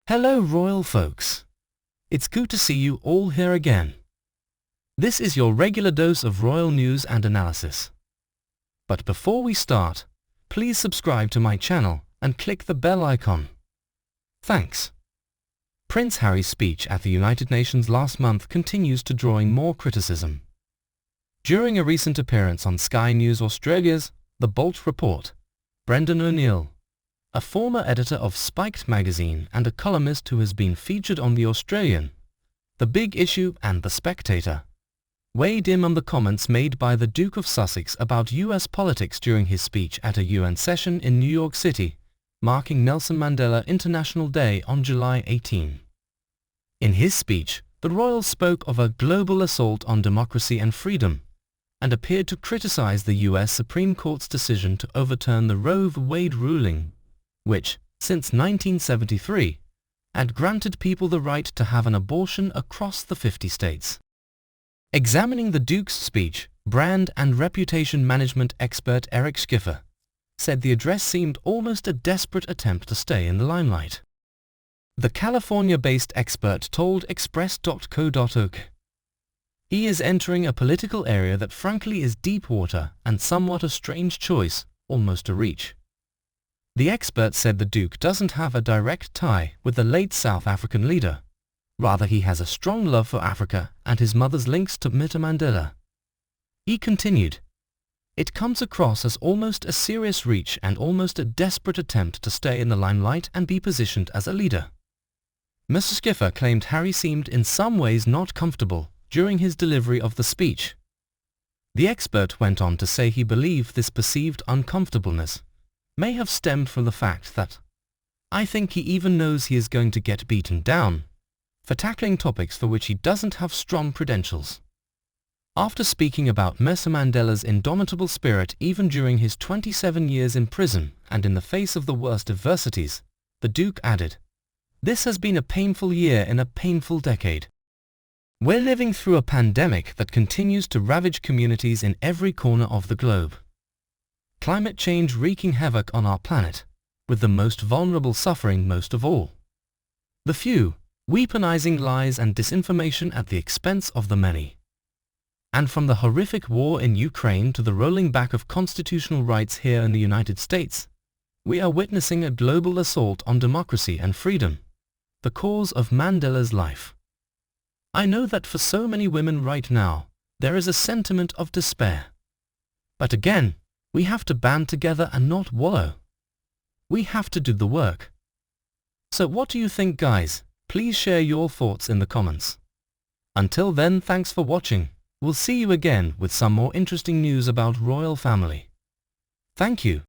Hello royal folks. It's good to see you all here again. This is your regular dose of royal news and analysis. But before we start, please subscribe to my channel and click the bell icon. Thanks. Prince Harry's speech at the United Nations last month continues to draw in more criticism. During a recent appearance on Sky News Australia's The Bolt Report, Brendan O'Neill, a former editor of Spiked magazine and a columnist who has been featured on The Australian, The Big Issue and The Spectator, weighed in on the comments made by the Duke of Sussex about US politics during his speech at a UN session in New York City, marking Nelson Mandela International Day on July 18. In his speech, the royal spoke of a global assault on democracy and freedom, and appeared to criticize the US Supreme Court's decision to overturn the Roe v. Wade ruling, which, since 1973, had granted people the right to have an abortion across the 50 states. Examining the Duke's speech, brand and reputation management expert Eric Schiffer said the address seemed almost a desperate attempt to stay in the limelight. The California-based expert told Express.co.uk, "He is entering a political area that frankly is deep water and somewhat a strange choice, almost a reach." The expert said the Duke doesn't have a direct tie with the late South African leader. Rather, he has a strong love for Africa and his mother's links to Mr. Mandela. He continued, "It comes across as almost a serious reach and almost a desperate attempt to stay in the limelight and be positioned as a leader." Mr. Schiffer claimed Harry seemed in some ways not comfortable during his delivery of the speech. The expert went on to say he believed this perceived uncomfortableness may have stemmed from the fact that, "I think he even knows he is going to get beaten down for tackling topics for which he doesn't have strong credentials." After speaking about Mr. Mandela's indomitable spirit even during his 27 years in prison and in the face of the worst adversities, the Duke added, "This has been a painful year in a painful decade. We're living through a pandemic that continues to ravage communities in every corner of the globe. Climate change wreaking havoc on our planet, with the most vulnerable suffering most of all. The few, weaponizing lies and disinformation at the expense of the many. And from the horrific war in Ukraine to the rolling back of constitutional rights here in the United States, we are witnessing a global assault on democracy and freedom, the cause of Mandela's life. I know that for so many women right now, there is a sentiment of despair. But again, we have to band together and not wallow. We have to do the work." So what do you think, guys? Please share your thoughts in the comments. Until then, thanks for watching. We'll see you again with some more interesting news about royal family. Thank you.